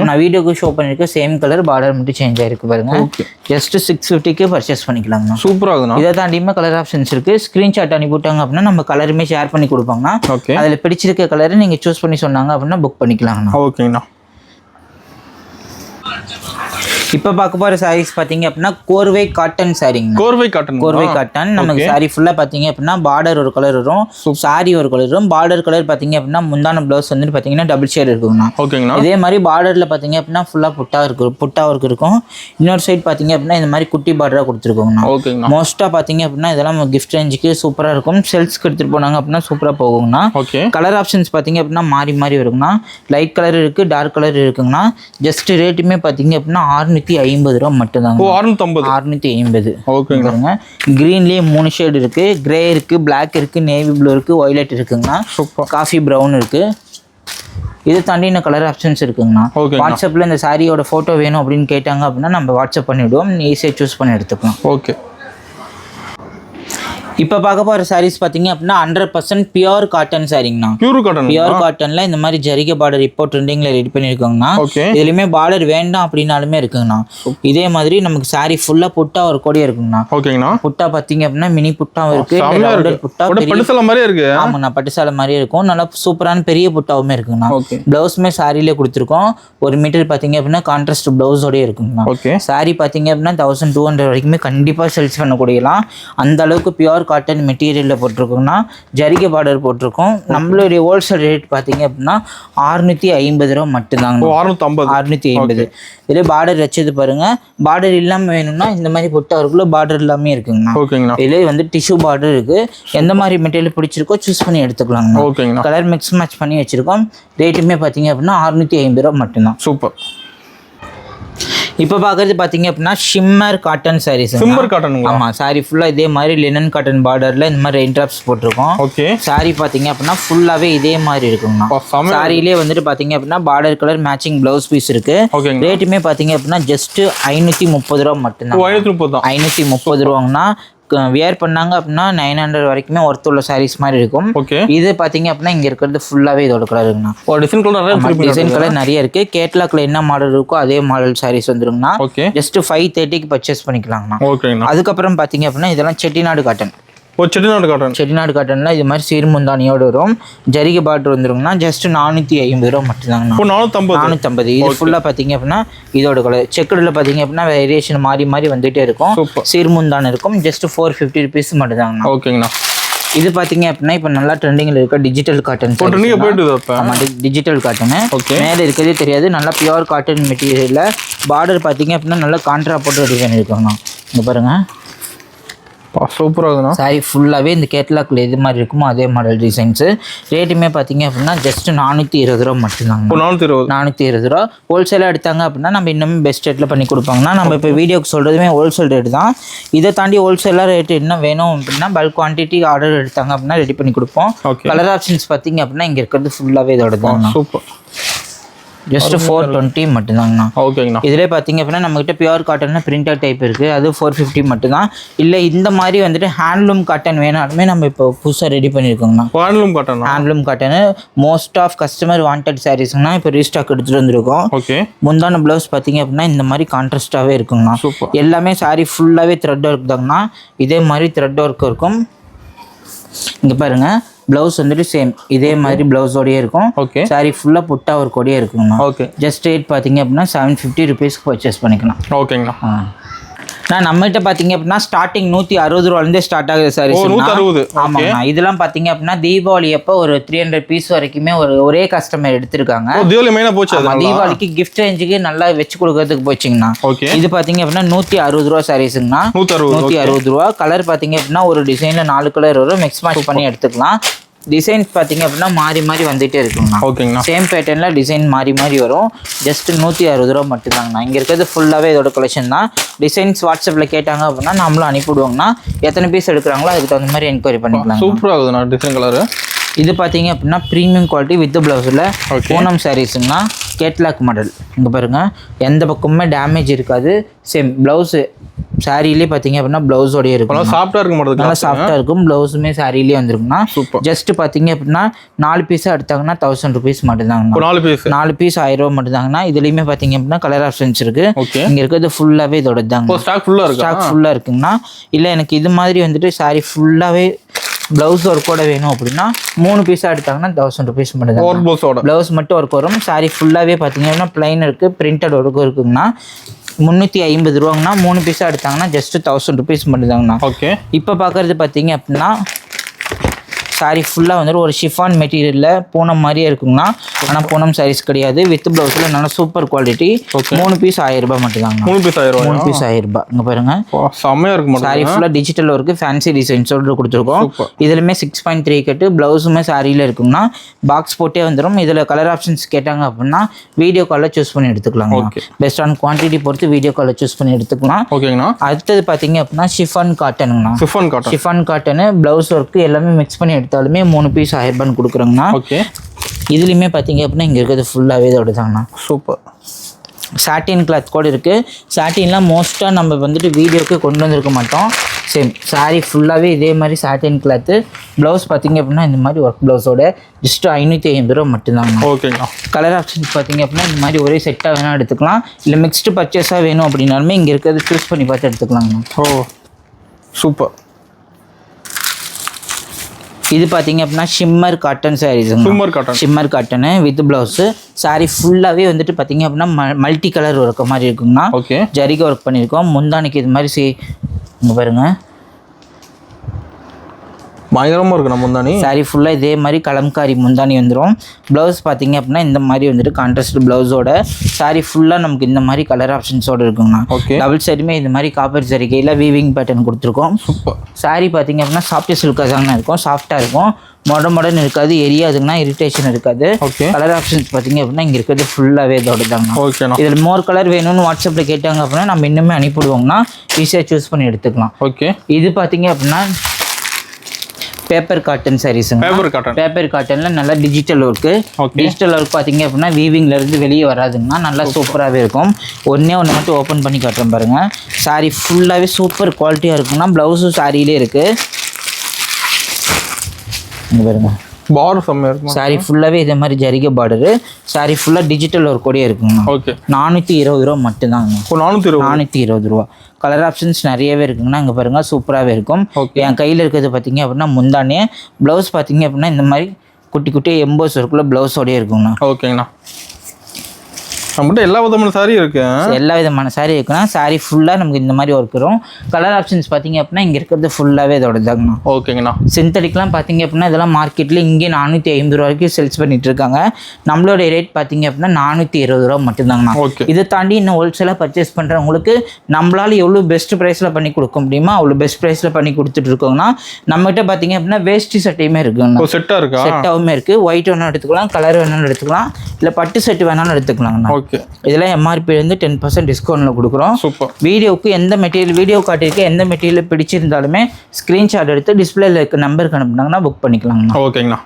நான் வீடியோக்கு ஷோ பண்ணிருக்க சேம் கலர், பார்டர் மட்டும் சேஞ்ச் ஆயிருக்கு பாருங்க. ஜஸ்ட் 650க்கு பர்ச்சேஸ் பண்ணிக்கலாங்க. சூப்பரா இருக்குண்ணா. இதை தாண்டியுமே கலர் ஆப்ஷன்ஸ் இருக்கு. ஸ்கிரீன்ஷாட் அனுப்பிவிட்டாங்க அப்படின்னா நம்ம கலருமே ஷேர் பண்ணி கொடுப்பாங்கன்னா அதுல பிடிச்சிருக்க கலரை நீங்க சூஸ் பண்ணி சொன்னாங்க அப்படின்னா புக் பண்ணிக்கலாங்கண்ணா. ஓகேண்ணா. இப்போ பார்க்க போகிற சாரீஸ் பார்த்தீங்க அப்படின்னா கோர்வை காட்டன் சாரீங்க. கோர்வை காட்டன் நமக்கு சாரி ஃபுல்லாக பார்த்தீங்க அப்படின்னா பார்டர் ஒரு கலர் வரும், சாரி ஒரு கலர் வரும். பார்டர் கலர் பார்த்தீங்க அப்படின்னா முந்தான ப்ளவுஸ் வந்துட்டு பார்த்தீங்கன்னா டபுள் ஷேட் இருக்குங்கண்ணா. ஓகேங்கண்ணா. இதே மாதிரி பார்டரில் பார்த்தீங்க அப்படின்னா ஃபுல்லாக புட்டா ஒர்க் இருக்கும். இன்னொரு சைட் பார்த்தீங்க அப்படின்னா இந்த மாதிரி குட்டி பார்டராக கொடுத்துருக்கோங்கண்ணா. ஓகேங்கண்ணா. மோஸ்ட்டாக பார்த்தீங்க அப்படின்னா இதெல்லாம் கிஃப்ட் ரேஞ்சுக்கு சூப்பராக இருக்கும். செல்ஸ்க்கு எடுத்துகிட்டு போனாங்க அப்படின்னா சூப்பராக போகுங்கண்ணா. கலர் ஆப்ஷன்ஸ் பார்த்தீங்க அப்படின்னா மாறி மாறி வருங்கண்ணா. லைட் கலர் இருக்குது, டார்க் கலர் இருக்குங்கண்ணா. ஜஸ்ட் ரேட்டுமே பார்த்தீங்க அப்படின்னா 650 ரூபா மட்டும்தாங்க. 650. ஓகேங்க. கிரீன்லேயே 3 ஷேட் இருக்கு, கிரே இருக்கு, பிளாக் இருக்கு, நேவி ப்ளூ இருக்கு, வயலட் இருக்குங்கண்ணா, காஃபி ப்ரௌன் இருக்கு. இதை தாண்டி இன்னும் கலர் ஆப்ஷன்ஸ் இருக்குங்கண்ணா. வாட்ஸ்அப்பில் இந்த சாரியோட ஃபோட்டோ வேணும் அப்படின்னு கேட்டாங்க அப்படின்னா நம்ம வாட்ஸ்அப் பண்ணிவிடுவோம், ஈஸியாக சூஸ் பண்ணி எடுத்துக்கலாம். ஓகே. இப்போ பார்க்க போகிற சாரீஸ் பார்த்தீங்க அப்படின்னா 100% பியூர் காட்டன் சாரிங்கண்ணா. பியூர் காட்டனில் இந்த மாதிரி ஜரிகை பார்டர் இப்போ ட்ரெண்டிங்கில் ரெடி பண்ணியிருக்கோங்கண்ணா. இதுலையுமே பார்டர் வேண்டாம் அப்படின்னாலுமே இருக்குங்கண்ணா. இதே மாதிரி நமக்கு சாரி ஃபுல்லாக புட்டா ஒரு கொடியாக இருக்குங்கண்ணா. ஓகேங்கண்ணா. புட்டா பார்த்தீங்க அப்படின்னா மினி புட்டாவும் இருக்கு, புட்டா பட்டுசாலை மாதிரியே இருக்கு. ஆமாங்கண்ணா, பட்டுசாலை மாதிரியே இருக்கும். நல்லா சூப்பரான பெரிய புட்டாவுமே இருக்குங்கண்ணா. ப்ளவுஸுமே சாரியிலே கொடுத்துருக்கோம். 1 மீட்டர் பார்த்தீங்க அப்படின்னா கான்ட்ராஸ்ட் ப்ளவுஸோடய இருக்குங்கண்ணா. சாரி பார்த்தீங்க அப்படின்னா 1200 வரைக்குமே கண்டிப்பாக சேல்ஸ் பண்ணக்கூடியலாம். அந்த அளவுக்கு பியூர் காட்டன் மெட்டீரியலில் போட்டிருக்கோம்னா ஜரிகை பார்டர் போட்டிருக்கோம். நம்மளுடைய ஹோல்சேல் ரேட் பார்த்தீங்க அப்படின்னா 650 ரூபா மட்டும்தாங்க. 650. இதில் பார்டர் வச்சது பாருங்க. பார்டர் இல்லாமல் வேணும்னா இந்த மாதிரி புட்டாவுக்குள்ள பார்டர் எல்லாமே இருக்குங்கண்ணா. இதில் வந்து டிஷ்யூ பார்டர் இருக்கு. எந்த மாதிரி மெட்டீரியல் பிடிச்சிருக்கோ சூஸ் பண்ணி எடுத்துக்கலாங்க. கலர் மிக்ஸ் மேட்ச் பண்ணி வச்சிருக்கோம். ரேட்டுமே பார்த்தீங்க அப்படின்னா 650 ரூபா மட்டும்தான். சூப்பர். இப்போ பார்க்குறது பார்த்தீங்க அப்படின்னா ஷிம்மர் காட்டன் சாரீஸ். ஆமாம், சாரி ஃபுல்லாக இதே மாதிரி லினன் காட்டன் பார்டரில் இந்த மாதிரி ரெயின் ட்ராப்ஸ் போட்டிருக்கோம். சாரி பார்த்தீங்க அப்படின்னா ஃபுல்லாகவே இதே மாதிரி இருக்குங்கண்ணா. சாரியிலே வந்துட்டு பார்த்தீங்க அப்படின்னா border colour matching blouse piece இருக்கு. ரேட்டுமே பார்த்தீங்க அப்படின்னா ஜஸ்ட் 530 ரூபா மட்டும்தான். 530 ரூபாங்கண்ணா. வியர் பண்ணாங்க அப்படின்னா 900 வரைக்குமே ஒர்த் உள்ள சாரீஸ் மாதிரி இருக்கும். இது பாத்தீங்க அப்படின்னா இங்க இருக்கிறது ஃபுல்லாவே இதோட கலர் இருக்குண்ணா. டிசைன் கலர் நிறைய இருக்கு. கேட்லாக்ல என்ன மாடல் இருக்கோ அதே மாடல் சாரீஸ் வந்துருங்கண்ணா. ஜஸ்ட் 530க்கு பர்ச்சேஸ் பண்ணிக்கலாங்கண்ணா. அதுக்கப்புறம் பாத்தீங்க அப்படின்னா இதெல்லாம் செட்டிநாடு காட்டன். செட்டிநாடு காட்டன்ல இது மாதிரி சீர்முந்தானியோட வரும். ஜரிகை பார்டர் வந்துருங்கன்னா ஜஸ்ட் 450 ரூபா மட்டும்தாங்கண்ணா. 450. இது ஃபுல்லா பாத்தீங்க அப்படின்னா இதோட கலர் செக்குடுல பாத்தீங்க அப்படின்னா வேரியேஷன் மாறி மாறி வந்துட்டே இருக்கும். சீர்முந்தான் இருக்கும். ஜஸ்ட் 450 ருபீஸ் மட்டும்தாங்கண்ணா. ஓகேங்கண்ணா. இது பாத்தீங்க அப்படின்னா இப்போ நல்லா ட்ரெண்டிங்ல இருக்க டிஜிட்டல் காட்டன். டிஜிட்டல் காட்டன் மேல இருக்கிறதே தெரியாது. நல்லா பியூர் காட்டன் மெட்டீரியல்ல பார்டர் பாத்தீங்க அப்படின்னா நல்லா கான்ட்ரா போட்டு ரெடி பண்ணிருக்கோங்கண்ணா. இங்க பாருங்க, சூப்பராக இருக்குண்ணா. சாரி ஃபுல்லாகவே இந்த கேட்லாக்ல எது மாதிரி இருக்குமோ அதே மாடல் டிசைன்ஸு. ரேட்டுமே பார்த்தீங்க அப்படின்னா ஜஸ்ட் 420 ரூபா மட்டும்தாங்க. 420 ரூபா. ஹோல்சேலாக எடுத்தாங்க அப்படின்னா நம்ம இன்னுமே பெஸ்ட் ரேட்டில் பண்ணி கொடுப்பாங்கன்னா நம்ம இப்போ வீடியோக்கு சொல்கிறதுமே ஹோல்சேல் ரேட்டு தான். இதை தாண்டி ஹோல்சேலாக ரேட்டு என்ன வேணும் அப்படின்னா பல்க் குவான்டிட்டி ஆர்டர் எடுத்தாங்க அப்படின்னா ரெடி பண்ணி கொடுப்போம். கலர் ஆப்ஷன்ஸ் பார்த்தீங்க அப்படின்னா இங்கே இருக்கிறது ஃபுல்லாகவே இதோட தான். சூப்பர். ஜஸ்ட் 420 மட்டும்தாங்கண்ணா. ஓகேங்கண்ணா. இதிலே பார்த்தீங்க அப்படின்னா நம்மகிட்ட பியூர் காட்டன்னா பிரிண்டட் டைப் இருக்குது, அது 450 மட்டும்தான். இல்லை இந்த மாதிரி வந்துட்டு ஹேண்ட்லூம் காட்டன் வேணாலுமே நம்ம இப்போ புதுசாக ரெடி பண்ணியிருக்கோங்கண்ணா. Handloom cotton most of customer wanted சாரீஸ்ங்கண்ணா. இப்போ ரீஸ்டாக் எடுத்துகிட்டு வந்துருக்கோம். முந்தான ப்ளவுஸ் பார்த்தீங்க அப்படின்னா இந்த மாதிரி கான்ட்ராஸ்டாகவே இருக்குங்கண்ணா. எல்லாமே சாரீ ஃபுல்லாகவே த்ரெட் ஒர்க் தாங்கண்ணா. இதே மாதிரி த்ரெட் ஒர்க் இருக்கும். இங்கே பாருங்க, பிளவுஸ் வந்துட்டு சேம் இதே மாதிரி பிளவுஸோடயே இருக்கும். சாரி ஃபுல்லா புட்டா ஒரு கொடியே இருக்குங்கண்ணா. ஜஸ்ட் ரேட் பாத்தீங்க அப்படின்னா 750 ருபீஸ்க்கு பர்ச்சேஸ் பண்ணிக்கலாம். ஓகேங்கண்ணா. நான் நம்மகிட்ட பாத்தீங்க அப்படின்னா ஸ்டார்டிங் 160 ரூபாயிலிருந்தே ஸ்டார்ட் ஆகுது சாரி. 160. ஆமாங்கண்ணா. இதெல்லாம் பாத்தீங்க அப்படின்னா தீபாவளி அப்போ ஒரு 300 பீஸ் வரைக்குமே ஒரே கஸ்டமர் எடுத்திருக்காங்க. தீபாவளிக்கு கிஃப்ட் ரேஞ்சுக்கு நல்லா வச்சு கொடுக்கறதுக்கு போச்சுங்கண்ணா. இது பாத்தீங்க அப்படின்னா 160 ரூபா சாரீஸுங்கண்ணா. 160 ரூபா. கலர் பாத்தீங்க அப்படின்னா ஒரு டிசைன்ல 4 கலர் வரும். மிக்ஸ் மேட்ச் பண்ணி எடுத்துக்கலாம். டிசைன்ஸ் பார்த்தீங்க அப்படின்னா மாறி மாறி வந்துகிட்டே இருக்குங்கண்ணா. ஓகேங்கண்ணா. சேம் பேட்டர்னில் டிசைன் மாறி மாறி வரும். ஜஸ்ட் 160 ரூபா மட்டும்தாங்கண்ணா. இங்கே இருக்கிறது ஃபுல்லாகவே இதோட கலெக்ஷன் தான். டிசைன்ஸ் வாட்ஸ்அப்பில் கேட்டாங்க அப்படின்னா நம்மளும் அனுப்பிவிடுவோங்கண்ணா. எத்தனை பீஸ் எடுக்கிறாங்களோ அதுக்கு தகுந்த மாதிரி என்கொயரி பண்ணிக்கலாம். சூப்பராக இருக்குதுண்ணா டிசைன் கலரு. இது பார்த்தீங்க அப்படின்னா ப்ரீமியம் குவாலிட்டி வித் ப்ளவுஸில் பூனம் சாரீஸுங்கண்ணா. Catalogue model. இங்கே பாருங்கள், எந்த பக்கமுமே டேமேஜ் இருக்காது. சேம் ப்ளவுஸு சாரிலே பார்த்தீங்க அப்படின்னா ப்ளவுஸோடய இருக்கும். சாஃப்டாக இருக்க மாட்டேங்குது, நல்லா சாஃப்டாக இருக்கும். ப்ளவுஸுமே சாரிலே வந்துருக்குண்ணா. ஜஸ்ட் பார்த்தீங்க அப்படின்னா 4 பீஸாக எடுத்தாங்கன்னா 1000 rupees மட்டும்தாங்கண்ணா. 4 பீஸ் 1000 ரூபா மட்டும்தாங்கண்ணா. இதுலேயுமே பார்த்தீங்க அப்படின்னா கலர் ஆப்ஷன்ஸ் இருக்குது. இங்கே இருக்கிறது ஃபுல்லாகவே இதோட தாங்க. ஸ்டாக் ஃபுல்லாக இருக்குங்கண்ணா. இல்லை எனக்கு இது மாதிரி வந்துட்டு சாரி ஃபுல்லாகவே ப்ளவுஸ் ஒர்க்கோட வேணும் அப்படின்னா 3 பீஸாக எடுத்தாங்கன்னா 1000 rupees மட்டும். ப்ளவுஸ் மட்டும் ஒர்க் வரும். சாரி ஃபுல்லாகவே பார்த்தீங்க அப்படின்னா பிளைன் இருக்குது, பிரிண்டட் ஒர்க்கும் இருக்குங்கண்ணா. 350 ரூபாங்கண்ணா. 3 பீஸாக எடுத்தாங்கன்னா ஜஸ்ட் 1000 rupees மட்டும்தாங்கண்ணா. இப்போ பார்க்குறது பார்த்தீங்க அப்படின்னா சாரி ஃபுல்லாக வந்துட்டு ஒரு ஷிஃபான் மெட்டீரியலில் பூனம் மாதிரியே இருக்குங்கண்ணா. ஆனால் பூனம் சாரீஸ் கிடையாது. வித் ப்ளவுஸில் நல்லா சூப்பர் குவாலிட்டி. 3 பீஸ் 1000 ரூபாய் மட்டும்தாங்க. 3 பீஸ் 1000 ரூபாய். இங்கே பாருங்க, செம்மையாக இருக்கும். சாரி ஃபுல்லாக டிஜிட்டல் ஒர்க்கு, ஃபேன்சி டிசைன்ஸோடு கொடுத்துருக்கோம். இதுலையுமே 6.3 கட்டு ப்ளவுஸுமே சாரியில் இருக்குங்கண்ணா. பாக்ஸ் போட்டே வந்துடும். இதில் கலர் ஆப்ஷன்ஸ் கேட்டாங்க அப்படின்னா வீடியோ காலில் சூஸ் பண்ணி எடுத்துக்கலாம். பெஸ்ட் ஆன் குவான்டிட்டி பொறுத்து வீடியோ காலில் சூஸ் பண்ணி எடுத்துக்கலாம். அடுத்தது பார்த்தீங்க அப்படின்னா ஷிஃபான் காட்டனுங்கண்ணா. ஷிஃபான் காட்டனு ப்ளவுஸ் ஒர்க்கு எல்லாமே மிக்ஸ் பண்ணி எடுத்தாலுமே 3 பீஸ் 1000 ரூபான்னு கொடுக்குறோங்கண்ணா. இதுலேயுமே பார்த்தீங்க அப்படின்னா இங்கே இருக்கிறது ஃபுல்லாகவே இதோட தாங்கண்ணா. சூப்பர். சாட்டின் கிளாத் கூட இருக்குது. சாட்டின்லாம் மோஸ்ட்டாக நம்ம வந்துட்டு வீடியோக்கு கொண்டு வந்திருக்க மாட்டோம். சேம் சாரீ ஃபுல்லாகவே இதே மாதிரி சாட்டின் கிளாத்து. ப்ளவுஸ் பார்த்தீங்க அப்படின்னா இந்த மாதிரி ஒர்க் ப்ளவுஸோட ஜஸ்ட் 550 ரூபா மட்டும்தாங்க. ஓகேங்களா. கலர் ஆப்ஷன்ஸ் பார்த்தீங்க அப்படின்னா இந்த மாதிரி ஒரே செட்டாக வேணால் எடுத்துக்கலாம். இல்லை மிக்ஸ்டு பர்ச்சேஸாக வேணும் அப்படின்னாலுமே இங்கே இருக்கிறது சூஸ் பண்ணி பார்த்து எடுத்துக்கலாங்க. Oh super. இது பார்த்தீங்க அப்படின்னா ஷிம்மர் காட்டன் சாரீஸுங்க. Shimmer cotton with blouse. Sari ஃபுல்லாகவே வந்துட்டு பார்த்தீங்க அப்படின்னா மல்டி கலர் ஒர்க் மாதிரி இருக்குங்கண்ணா. ஜரிகை ஒர்க் பண்ணியிருக்கோம். முந்தானிக்கு இது மாதிரி இங்கே பாருங்க, பயங்கரமாக இருக்கு நம்ம முந்தானி. சாரீ ஃபுல்லாக இதே மாதிரி கலம்காரி முந்தானி வந்துடும். ப்ளவுஸ் பார்த்தீங்க அப்படின்னா இந்த மாதிரி வந்துட்டு கான்ட்ராஸ்ட் ப்ளவுஸோட. சாரீ ஃபுல்லாக நமக்கு இந்த மாதிரி கலர் ஆப்ஷன்ஸோடு இருக்குங்கண்ணா. டபுள் சைடுமே இந்த மாதிரி காப்பர் சரிக்கையில் வீவிங் பேட்டர்ன் கொடுத்துருக்கோம். சாரீ பார்த்தீங்க அப்படின்னா சாஃப்ட் சில்காக தாங்க இருக்கும். சாஃப்டாக இருக்கும். மொடன்னு இருக்காது, எரியாதுங்கன்னா, இரிட்டேஷன் இருக்காது. கலர் ஆப்ஷன்ஸ் பார்த்தீங்க அப்படின்னா இங்கே இருக்கிறது ஃபுல்லாகவே இதோட தாங்க. இதில் மோர் கலர் வேணும்னு வாட்ஸ்அப்பில் கேட்டாங்க அப்படின்னா நம்ம இன்னுமே அனுப்பிவிடுவோம்னா ஈஸியாக சூஸ் பண்ணி எடுத்துக்கலாம். இது பார்த்தீங்க அப்படின்னா பேப்பர் காட்டன் சாரீஸுங்க. பேப்பர் காட்டன்ல நல்லா டிஜிட்டல் ஒர்க்கு. டிஜிட்டல் ஒர்க் பார்த்தீங்க அப்படின்னா வீவிங்ல இருந்து வெளியே வராதுங்கன்னா நல்லா சூப்பராகவே இருக்கும். ஒன்று மட்டும் ஓப்பன் பண்ணி காட்டுறேன் பாருங்க. சாரீ ஃபுல்லாகவே சூப்பர் குவாலிட்டியாக இருக்குன்னா ப்ளவுஸும் சாரியிலே இருக்கு. பாருங்க, பார்டர் செம்மையா இருக்கும். சாரி ஃபுல்லாகவே இதே மாதிரி ஜரிகை பார்டரு. சாரி ஃபுல்லாக டிஜிட்டல் ஒர்க் கூடயே இருக்குங்க. 420 ரூபா மட்டும்தாங்க. 420 ரூபா. கலர் ஆப்ஷன்ஸ் நிறையவே இருக்குங்கண்ணா. இங்கே பாருங்கள், சூப்பராகவே இருக்கும். என் கையில் இருக்கிறது பார்த்தீங்க அப்படின்னா முந்தானே. ப்ளவுஸ் பார்த்தீங்க அப்படின்னா இந்த மாதிரி குட்டி குட்டியாக எம்போஸ் ஒர்க்குள்ள ப்ளவுஸோடய இருக்குங்கண்ணா. ஓகேங்கண்ணா. நம்மகிட்ட எல்லா விதமான சாரி இருக்கு. எல்லா விதமான சாரி இருக்குன்னா சாரி ஃபுல்லாக நமக்கு இந்த மாதிரி ஒர்க் வரும். கலர் ஆப்ஷன்ஸ் பார்த்தீங்க அப்படின்னா இங்கே இருக்கிறது ஃபுல்லாகவே இதோட தாங்கண்ணா. ஓகேங்கண்ணா. சிந்தடிக்லாம் பார்த்தீங்க அப்படின்னா இதெல்லாம் மார்க்கெட்டில் இங்கே 450 ரூபா வரைக்கும் சேல்ஸ் பண்ணிட்டு இருக்காங்க. நம்மளோட ரேட் பார்த்தீங்க அப்படின்னா 420 ரூபா மட்டும்தாங்கண்ணா. இதை தாண்டி இன்னும் ஹோல்சேலாக பர்ச்சேஸ் பண்ணுறவங்களுக்கு நம்மளால எவ்வளோ பெஸ்ட் ப்ரைஸில் பண்ணி கொடுக்க முடியுமோ அவ்வளோ பெஸ்ட் ப்ரைஸில் பண்ணி கொடுத்துட்டு இருக்கோங்கண்ணா. நம்மகிட்ட பார்த்தீங்க அப்படின்னா வேஷ்டி சட்டையுமே இருக்குங்கண்ணா. செட்டாகவுமே இருக்குது. ஒயிட் வேணாலும் எடுத்துக்கலாம், கலர் வேணாலும் எடுத்துக்கலாம், இல்லை பட்டு செட்டு வேணாலும் எடுத்துக்கலாங்கண்ணா. இதெல்லாம் எம்ஆர்பி வந்து 10% டிஸ்கவுண்ட்ல கொடுக்குறோம். வீடியோக்கு எந்த மெட்டீரியல் வீடியோ காட்டியிருக்க எந்த மெட்டீரியல் பிடிச்சிருந்தாலுமே ஸ்க்ரீன்ஷாட் எடுத்து டிஸ்பிளேல இருக்க நம்பருக்கு அனுப்புனாங்கன்னா புக் பண்ணிக்கலாங்கண்ணா. ஓகேங்கண்ணா.